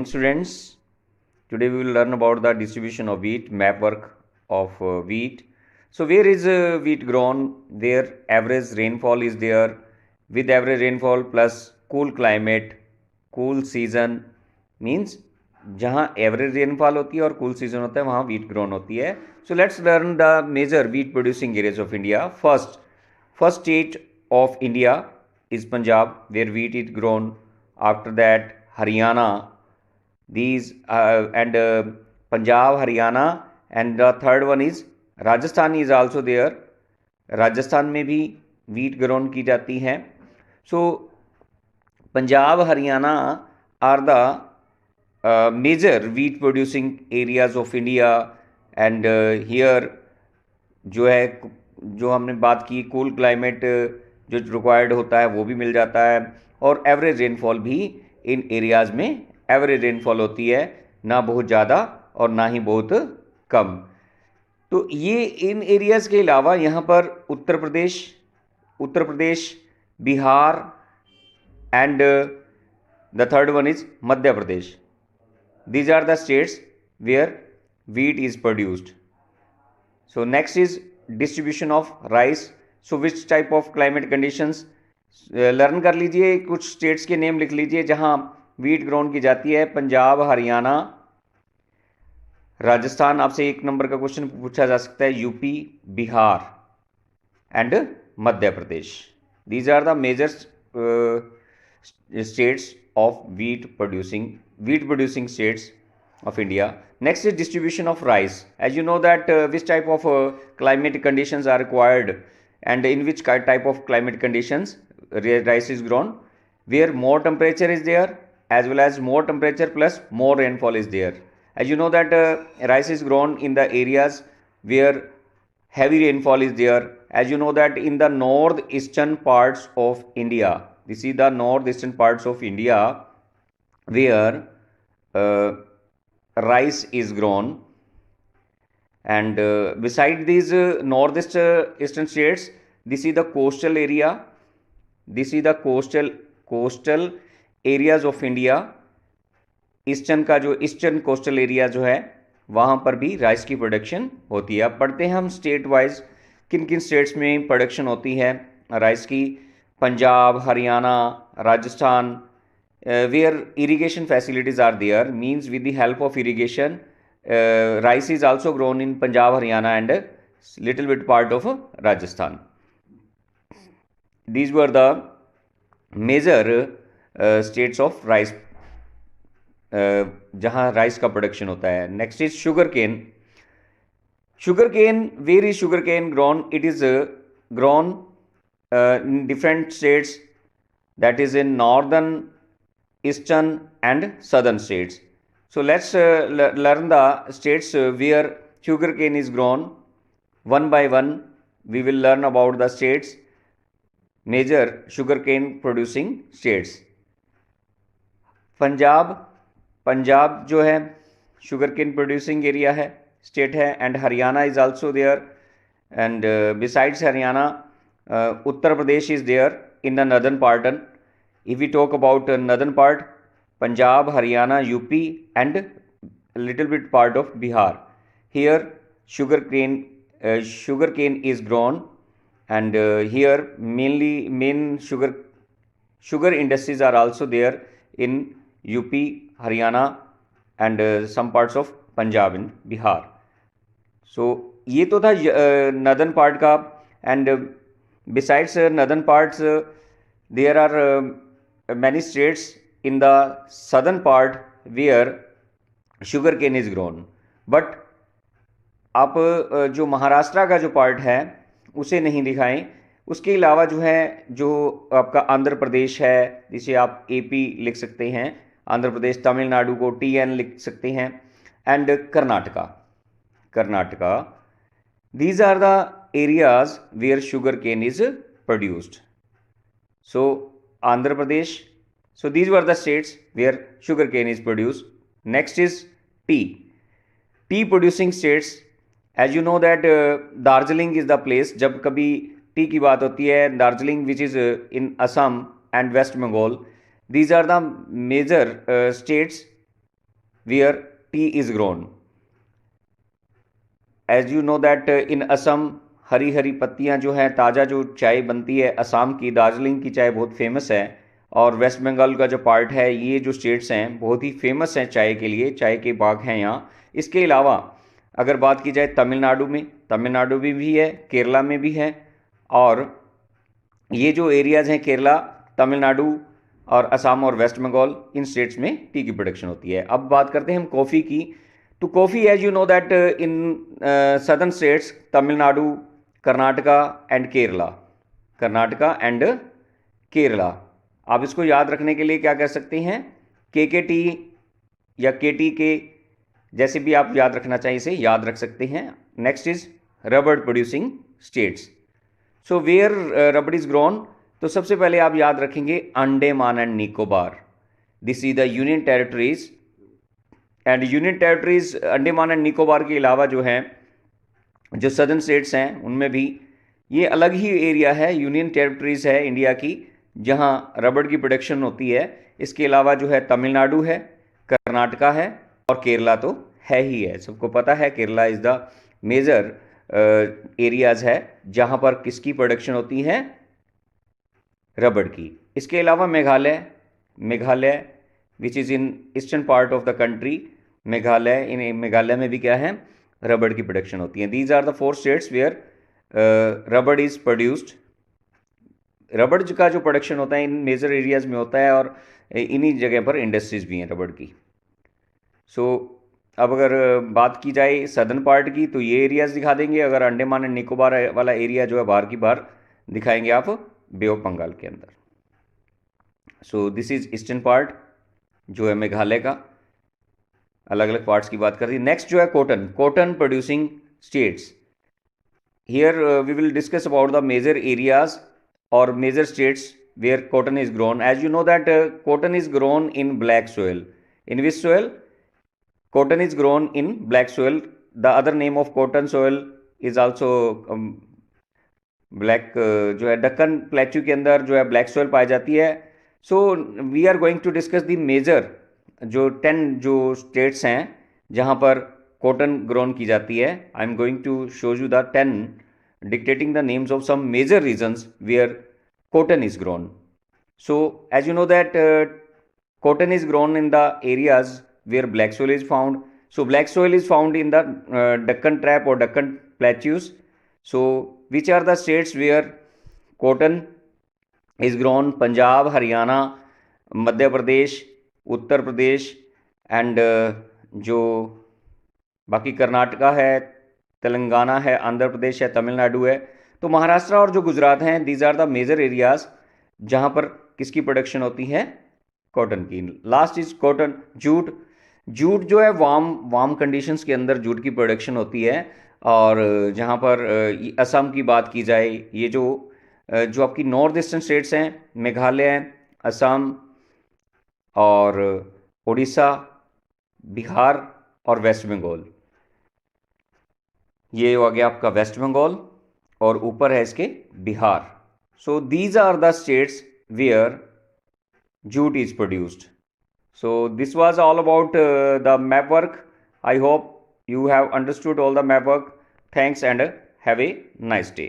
morning, students. Today we will learn about the distribution of wheat, map work of wheat. So where is wheat grown? There average rainfall is there. With average rainfall plus cool climate, cool season means जहाँ average rainfall होती है और cool season होता है वहाँ wheat grown होती है. So let's learn the major wheat producing areas of India. First state of India is Punjab, where wheat is grown. After that, Haryana. These and Punjab, Haryana, and the third one is Rajasthan is also there. Rajasthan में भी wheat grown की जाती है. So Punjab, Haryana are the major wheat producing areas of India. And here जो हमने बात की cool climate जो रिक्वायर्ड होता है वो भी मिल जाता है, और एवरेज रेनफॉल भी इन एरियाज़ में एवरेज रेनफॉल होती है, ना बहुत ज़्यादा और ना ही बहुत कम. तो ये इन एरियाज़ के अलावा यहाँ पर Uttar Pradesh, Bihar and the third one is Madhya Pradesh. These are the states where wheat is produced. So next is distribution of rice. So which type of climate conditions? Learn कर लीजिए, कुछ स्टेट्स के नेम लिख लीजिए जहां वीट ग्रोन की जाती है. पंजाब, हरियाणा, राजस्थान, आपसे एक नंबर का क्वेश्चन पूछा जा सकता है, UP, Bihar and Madhya Pradesh. These are the major states of wheat producing states of India. Next is distribution of rice. As you know that which type of climatic conditions are required, and in which type of climatic conditions rice is grown, where more temperature is there as well as more temperature plus more rainfall is there. As you know that rice is grown in the areas where heavy rainfall is there. As you know that in the northeastern parts of India, this is the northeastern parts of India where rice is grown. And beside these northeastern states, this is the coastal area. This is the coastal areas of India. Eastern coastal area जो है वहाँ पर भी rice की production होती है. अब पढ़ते हैं हम स्टेट वाइज किन किन स्टेट्स में प्रोडक्शन होती है राइस की. Punjab, Haryana, Rajasthan, where irrigation facilities are there, means with the help of irrigation rice is also grown in Punjab, Haryana and little bit part of Rajasthan. These were the major states of rice जहाँ rice का production होता है. Next is sugar cane. Where is sugar cane grown? It is grown in different states, that is in northern, eastern and southern states. So let's learn the states where sugarcane is grown. One by one we will learn about the states, major sugarcane producing states. Punjab जो है sugarcane producing area है, state है, and Haryana is also there. And besides Haryana, Uttar Pradesh is there in the northern part. If we talk about northern part, Punjab, Haryana, UP and a little bit part of Bihar, here sugarcane is grown. And here main sugar industries are also there in UP, Haryana and some parts of Punjab and Bihar. So ये तो था northern part का. And besides northern parts, there are many states in the southern part where sugarcane is grown. But आप जो महाराष्ट्र का जो part है उसे नहीं दिखाएं. उसके अलावा जो है जो आपका आंध्र प्रदेश है, जिसे आप AP लिख सकते हैं, आंध्र प्रदेश, तमिलनाडु को TN लिख सकते हैं, and Karnataka. These are the areas where sugarcane is produced. So Andhra Pradesh. So these were the states where sugarcane is produced. Next is tea producing states. As you know that Darjeeling is the place. जब कभी T की बात होती है, Darjeeling which is in Assam and West Bengal, these are the major states where tea is grown. As you know that in Assam, Hari Hari पत्तियां जो है, ताज़ा जो चाय बनती है असम की, दार्जिलिंग की चाय बहुत फेमस है। और वेस्ट बंगाल का जो पार्ट है, ये जो स्टेट्स हैं बहुत ही फेमस हैं चाय के लिए, चाय के बाग हैं यहाँ। इसके अलावा अगर बात की जाए तमिलनाडु में, तमिलनाडु में भी है, केरला में भी है। और ये जो एरियाज़ हैं केरला, तमिलनाडु और असम और वेस्ट बंगाल, इन स्टेट्स में टी की प्रोडक्शन होती है। अब बात करते हैं हम कॉफ़ी की। तो coffee, as you know that in southern states Tamil Nadu, Karnataka and Kerala, Karnataka and Kerala, आप इसको याद रखने के लिए क्या कर सकते हैं, KKT या KTK, जैसे भी आप याद रखना चाहिए इसे याद रख सकते हैं। Next is rubber producing states. So where rubber is grown, तो सबसे पहले आप याद रखेंगे Andaman and Nicobar. This is the union territories, and union territories Andaman and Nicobar के अलावा जो है, जो सदर्न स्टेट्स हैं उनमें भी ये अलग ही एरिया है, यूनियन टेरिटरीज है इंडिया की, जहां रबड़ की प्रोडक्शन होती है। इसके अलावा जो है तमिलनाडु है, कर्नाटका है और केरला तो है ही है, सबको पता है Kerala is the major areas है जहां पर किसकी प्रोडक्शन होती है, रबड़ की। इसके अलावा Meghalaya, Meghalaya which is in eastern part of the country, Meghalaya, in Meghalaya में भी क्या है, रबड़ की प्रोडक्शन होती है। These are the 4 states where rubber is produced. रबड़ का जो प्रोडक्शन होता है इन मेजर एरियाज़ में होता है, और इन्हीं जगह पर इंडस्ट्रीज़ भी हैं रबड़ की। सो अब अगर बात की जाए सदर्न पार्ट की, तो ये एरियाज़ दिखा देंगे। अगर अंडमान एंड निकोबार वाला एरिया जो है बाहर की बाहर दिखाएंगे आप बे ऑफ बंगाल के अंदर। So this is eastern part जो है मेघालय का, अलग अलग पार्ट्स की बात कर रही है। नेक्स्ट जो है cotton, cotton producing states. Here we will discuss about the major areas और major states where cotton is grown. As you know that cotton is grown in black soil. In which soil? Cotton is grown in black soil. The other name of cotton soil is also black, जो है Deccan plateau के अंदर जो है black soil पाई जाती है। So we are going to discuss the major जो 10 जो स्टेट्स हैं जहां पर कॉटन ग्रोन की जाती है। I am going to show you the 10 dictating the names of some major regions where cotton is grown. So as you know that cotton is grown in the areas where black soil is found. So black soil is found in the Deccan Trap or Deccan Plateaus. So which are the states where cotton is grown? Punjab, Haryana, Madhya Pradesh, Uttar Pradesh and जो बाकी कर्नाटका है, तेलंगाना है, आंध्र प्रदेश है, तमिलनाडु है। तो महाराष्ट्र और जो गुजरात हैं, these are the major areas जहां पर किसकी प्रोडक्शन होती है, कॉटन की। Last is cotton, jute. Jute जो है वार्म कंडीशंस के अंदर जूट की प्रोडक्शन होती है। और जहाँ पर असम की बात की जाए, ये जो आपकी नॉर्थ ईस्टर्न स्टेट्स हैं, मेघालय, असम और उड़ीसा, बिहार और वेस्ट बंगाल, ये हो गया आपका वेस्ट बंगाल और ऊपर है इसके Bihar. So these are the states where jute is produced. So this was all about the map work. I hope you have understood all the map work. Thanks and have a nice day.